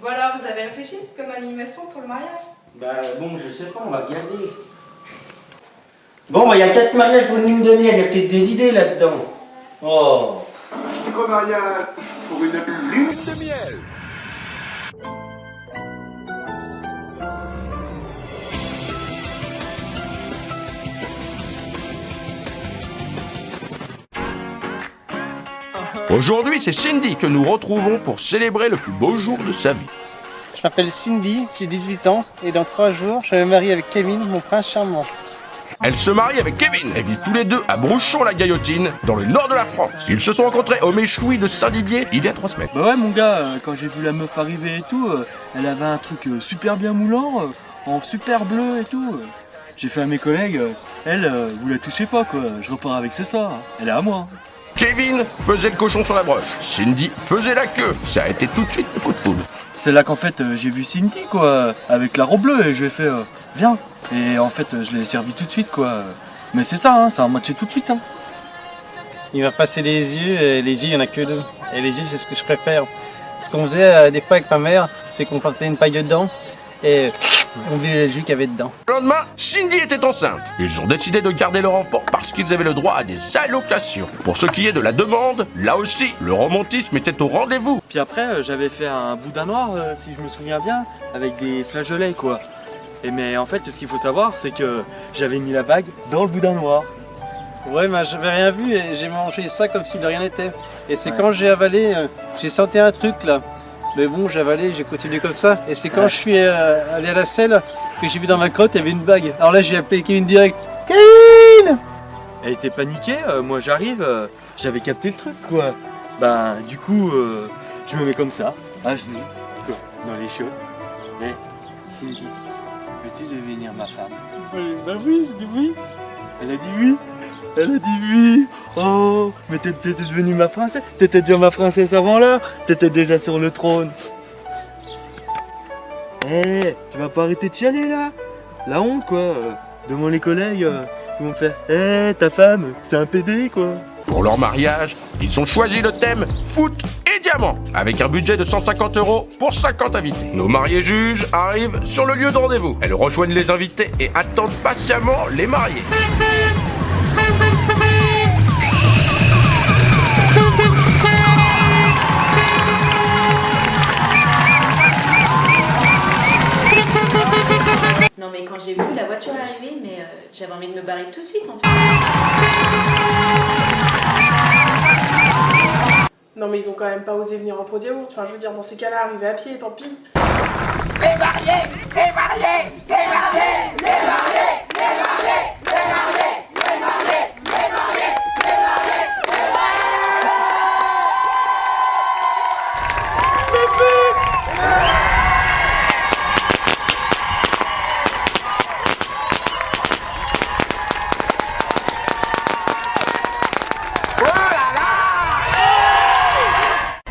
Voilà, vous avez réfléchi, c'est comme animation pour le mariage? Bah bon, je sais pas, on va regarder. Bon, il y a 4 mariages pour une lune de miel, il y a peut-être des idées là-dedans. Oh. Titre mariage pour une lune de miel. Aujourd'hui, c'est Cindy que nous retrouvons pour célébrer le plus beau jour de sa vie. Je m'appelle Cindy, j'ai 18 ans et dans 3 jours, je vais me marier avec Kevin, mon prince charmant. Elle se marie avec Kevin et vivent tous les deux à Brouchon-la-Gaillotine, dans le nord de la France. Ils se sont rencontrés au Méchoui de Saint-Didier il y a 3 semaines. Bah ouais mon gars, quand j'ai vu la meuf arriver et tout, elle avait un truc super bien moulant, en super bleu et tout. J'ai fait à mes collègues, elle, vous la touchez pas quoi, je repars avec ce soir, elle est à moi. Kevin faisait le cochon sur la broche. Cindy faisait la queue. Ça a été tout de suite le coup de foudre. C'est là qu'en fait j'ai vu Cindy quoi, avec la robe bleue et je lui ai fait viens. Et en fait je l'ai servi tout de suite quoi. Mais c'est ça, hein, ça a matché tout de suite. Hein. Il va passer les yeux et les yeux il n'y en a que 2. Et les yeux c'est ce que je préfère. Ce qu'on faisait des fois avec ma mère, c'est qu'on partait une paille dedans et on buvait le jus qu'il y avait dedans. Le lendemain, Cindy était enceinte. Ils ont décidé de garder leur enfant parce qu'ils avaient le droit à des allocations. Pour ce qui est de la demande, là aussi, le romantisme était au rendez-vous. Puis après j'avais fait un boudin noir, si je me souviens bien, avec des flageolets quoi. Et mais en fait ce qu'il faut savoir c'est que j'avais mis la bague dans le boudin noir. Ouais, mais j'avais rien vu et j'ai mangé ça comme si de rien n'était. Et c'est quand j'ai avalé, j'ai senti un truc là. Mais bon, j'ai avalé, j'ai continué comme ça. Et c'est quand je suis allé à la selle que j'ai vu dans ma crotte, il y avait une bague. Alors là, j'ai appelé Kevin direct. Kevin! Elle était paniquée, moi j'arrive, j'avais capté le truc quoi. Bah du coup, je me mets comme ça, à genoux, dans les chiottes. Et Cindy, veux-tu devenir ma femme? Bah oui, je dis oui. Elle a dit oui. Elle a dit oui. Oh, mais t'étais devenue ma princesse. T'étais déjà ma princesse avant l'heure. T'étais déjà sur le trône. Eh, tu vas pas arrêter de chialer là? La honte quoi. Devant les collègues, ils vont faire eh, ta femme, c'est un PD quoi. Pour leur mariage, ils ont choisi le thème foot et diamant, avec un budget de 150 € pour 50 invités. Nos mariés juges arrivent sur le lieu de rendez-vous. Elles rejoignent les invités et attendent patiemment les mariés. Non mais quand j'ai vu la voiture arriver, mais j'avais envie de me barrer tout de suite en fait. Non mais ils ont quand même pas osé venir en pot de yaourt. Enfin je veux dire, dans ces cas-là, arriver à pied, tant pis. Les mariés, les mariés, les mariés, les mariés, les mariés, les mariés, les mariés, les mariés, les mariés, les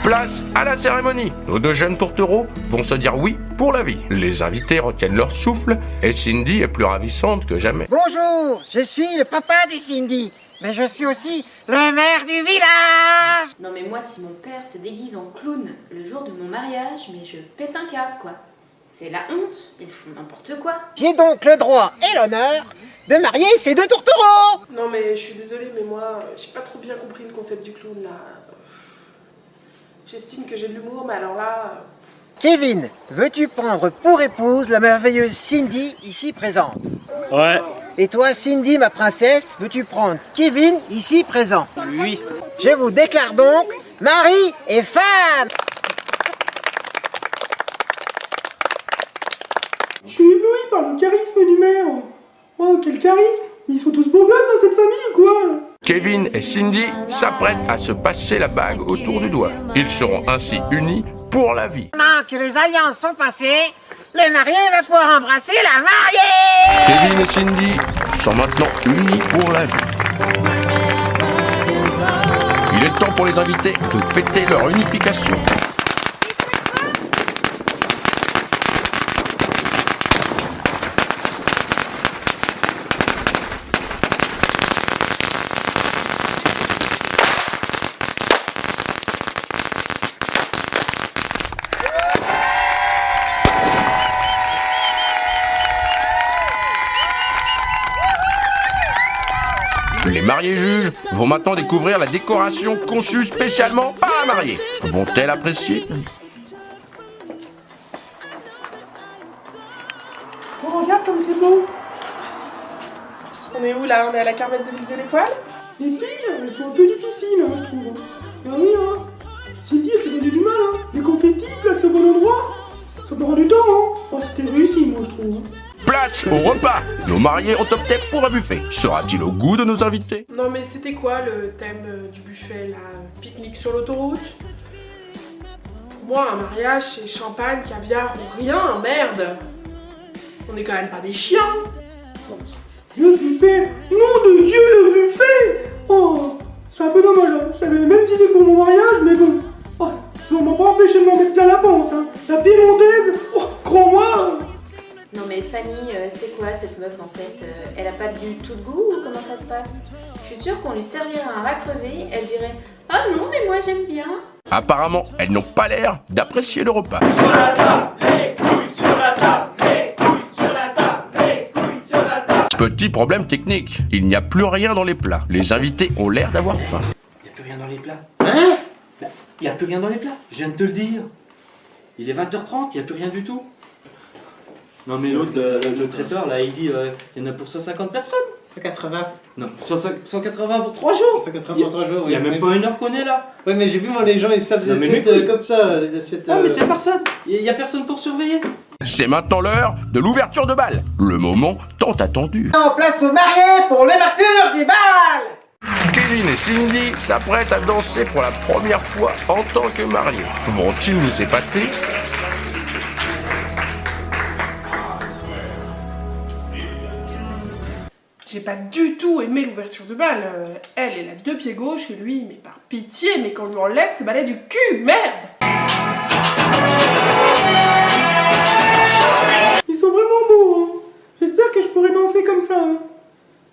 Place à la cérémonie. Nos 2 jeunes tourtereaux vont se dire oui pour la vie. Les invités retiennent leur souffle et Cindy est plus ravissante que jamais. Bonjour, je suis le papa de Cindy, mais je suis aussi le maire du village. Non mais moi si mon père se déguise en clown le jour de mon mariage, mais je pète un câble quoi. C'est la honte, ils font n'importe quoi. J'ai donc le droit et l'honneur de marier ces 2 tourtereaux. Non mais je suis désolée, mais moi, j'ai pas trop bien compris le concept du clown là. J'estime que j'ai de l'humour, mais alors là... Kevin, veux-tu prendre pour épouse la merveilleuse Cindy ici présente? Ouais. Et toi Cindy, ma princesse, veux-tu prendre Kevin ici présent? Oui. Je vous déclare donc mari et femme. Je suis ébloui par le charisme du maire. Oh, quel charisme! Ils sont tous beaux gosses dans cette famille ou quoi? Kevin et Cindy s'apprêtent à se passer la bague autour du doigt. Ils seront ainsi unis pour la vie. Maintenant que les alliances sont passées, le marié va pouvoir embrasser la mariée. Kevin et Cindy sont maintenant unis pour la vie. Il est temps pour les invités de fêter leur unification. mariés juges vont maintenant découvrir la décoration conçue spécialement par la mariée. Vont-elles apprécier? Oh, regarde comme c'est beau. On est où là? On est à la kermesse de Ville de l'Étoile? Les filles, elles sont un peu difficiles, hein, je trouve. Bah oui, hein. Cindy, elle s'est donné du mal, hein. Les confettis placés au bon endroit, ça prend du temps, hein. Oh, c'était réussi, moi, je trouve. Place au repas. Nos mariés ont opté pour un buffet. Sera-t-il au goût de nos invités? Non mais c'était quoi le thème du buffet là? Pique-nique sur l'autoroute? Pour moi, un mariage, c'est champagne, caviar ou rien, merde! On est quand même pas des chiens! Le buffet, nom de Dieu, le buffet. Oh, c'est un peu dommage, hein. J'avais les mêmes idées pour mon mariage, mais bon. Oh, ça m'a pas empêché de m'en mettre plein la panse, hein. La piémontaise, oh, crois-moi. Non mais Fanny, c'est quoi cette meuf en fait? Elle a pas du tout de goût ou comment ça se passe? Je suis sûre qu'on lui servirait un rat crevé, elle dirait « Ah non mais moi j'aime bien !» Apparemment, elles n'ont pas l'air d'apprécier le repas. Sur la table, les couilles sur la table, les couilles sur la table, les couilles sur la table. Petit problème technique, il n'y a plus rien dans les plats. Les invités ont l'air d'avoir faim. Il n'y a plus rien dans les plats. Hein? Il n'y a plus rien dans les plats, je viens de te le dire. Il est 20h30, il n'y a plus rien du tout. Non mais l'autre, le traiteur, là, il dit il y en a pour 150 personnes. 180. Non, 180 pour 3 jours. 180 pour 3 jours, Il n'y a même pas une heure qu'on est là. Ouais, mais j'ai vu, moi, les gens, ils savent des Non, mais assiettes mes couilles. comme ça, les assiettes... Ah mais c'est personne. Il n'y a personne pour surveiller. C'est maintenant l'heure de l'ouverture de bal. Le moment tant attendu. En place aux mariés pour l'ouverture du bal. Kevin et Cindy s'apprêtent à danser pour la première fois en tant que mariés. Vont-ils nous épater? J'ai pas du tout aimé l'ouverture de bal. Elle a 2 pieds gauche et lui, mais par pitié, mais qu'on lui enlève ce balai du cul, merde! Ils sont vraiment beaux, hein. J'espère que je pourrai danser comme ça, hein.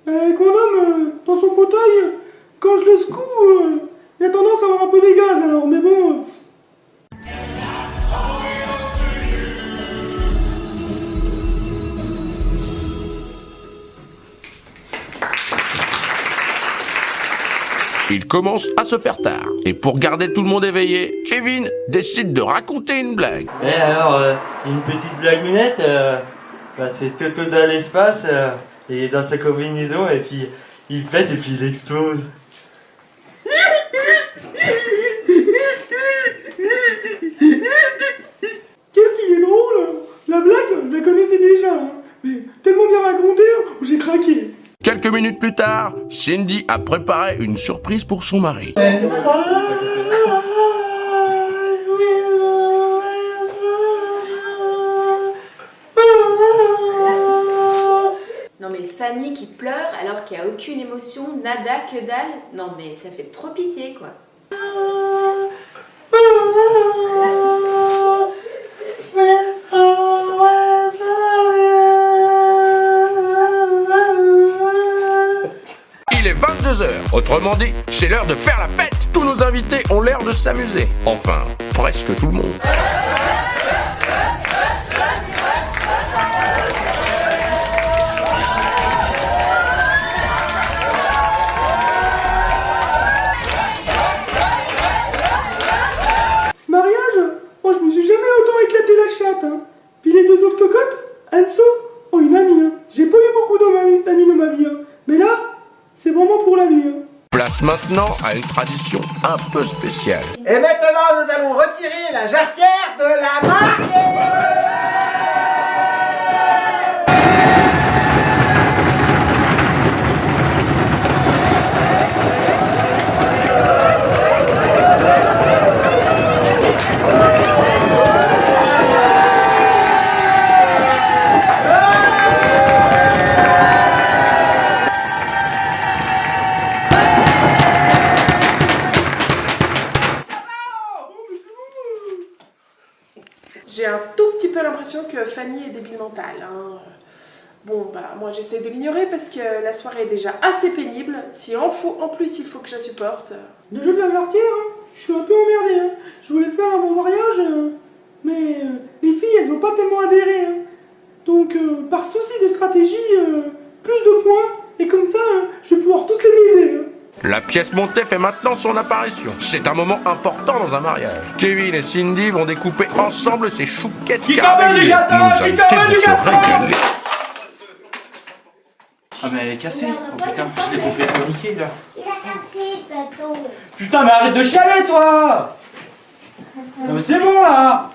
Qu'on homme, dans son fauteuil, quand je le secoue, il a tendance à avoir un peu des gaz, alors, mais bon... Il commence à se faire tard. Et pour garder tout le monde éveillé, Kevin décide de raconter une blague. Et alors, une petite blagounette, c'est Toto dans l'espace, et dans sa combinaison, et puis il pète et puis il explose. Qu'est-ce qui est drôle? La blague, je la connaissais déjà, hein. Mais tellement bien racontée, j'ai craqué. Quelques minutes plus tard, Cindy a préparé une surprise pour son mari. Non mais Fanny qui pleure alors qu'il n'y a aucune émotion, nada, que dalle. Non mais ça fait trop pitié quoi. Il est 22h, autrement dit, c'est l'heure de faire la fête. Tous nos invités ont l'air de s'amuser. Enfin, presque tout le monde. Ce mariage, oh, je me suis jamais autant éclaté la chatte, hein. Puis les 2 autres cocottes, Anso, oh, une amie, hein. J'ai pas eu beaucoup d'amis dans ma vie, hein. Mais là, c'est vraiment pour la vie, hein. Place maintenant à une tradition un peu spéciale. Et maintenant, nous allons retirer la jarretière de la mariée. J'ai un tout petit peu l'impression que Fanny est débile mentale, hein. Bon, bah, moi j'essaie de l'ignorer parce que la soirée est déjà assez pénible. Si en plus il faut que je la supporte. Le jeu de la jarretière, hein, je suis un peu emmerdé, hein. Je voulais le faire à mon mariage, mais les filles, elles ont pas tellement adhéré, hein. Donc, par souci de stratégie, plus de points, Et comme ça, je vais pouvoir tous les baiser. La pièce montée fait maintenant son apparition. C'est un moment important dans un mariage. Kevin et Cindy vont découper ensemble ces chouquettes caramélisées. Nous allons tellement se régaler. Ah mais elle est cassée. Oh putain, je l'ai complètement niqué là. Il a cassé le plateau. Putain mais arrête de chialer toi. Non mais c'est bon là.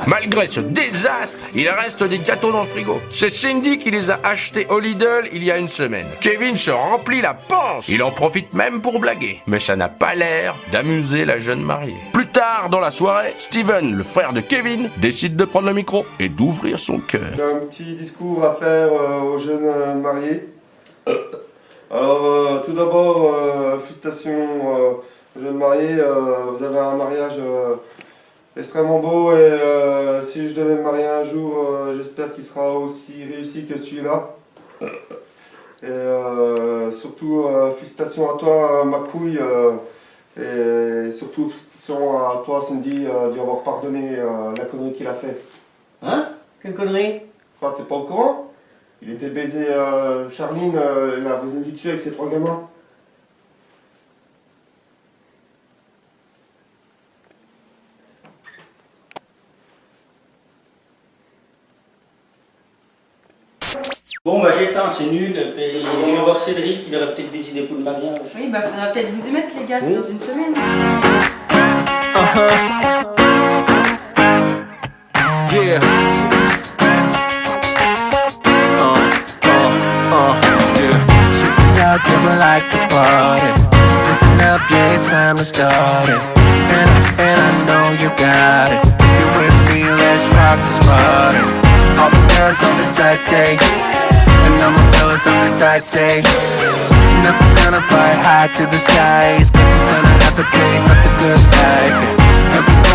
Malgré ce désastre, il reste des gâteaux dans le frigo. C'est Cindy qui les a achetés au Lidl il y a une semaine. Kevin se remplit la panse. Il en profite même pour blaguer. Mais ça n'a pas l'air d'amuser la jeune mariée. Plus tard dans la soirée, Steven, le frère de Kevin, décide de prendre le micro et d'ouvrir son cœur. J'ai un petit discours à faire aux jeunes mariés. Alors, tout d'abord, félicitations aux jeunes mariés. Vous avez un mariage extrêmement beau et si je devais me marier un jour, j'espère qu'il sera aussi réussi que celui-là. Et surtout, félicitations à toi, ma couille, et surtout félicitations à toi, Cindy, d'y avoir pardonné la connerie qu'il a fait. Hein? Quelle connerie? Quoi, t'es pas au courant? Il était baisé Charline, il a besoin du dessus avec ses 3 gamins. Bon bah j'éteins, c'est nul, et je vais voir Cédric, il aurait peut-être des idées pour le mariage. Oui, bah faudra peut-être vous émettre les gars, c'est dans une semaine. Yeah. Yeah. Shit out there, we like to party. Listen up, yeah, it's time to start it. And I know you got it. If you're with me, let's rock this party. All the girls on the side say, and all my fellas on the side say, tonight we're gonna fly high to the skies, 'cause we're gonna have a taste of the good life.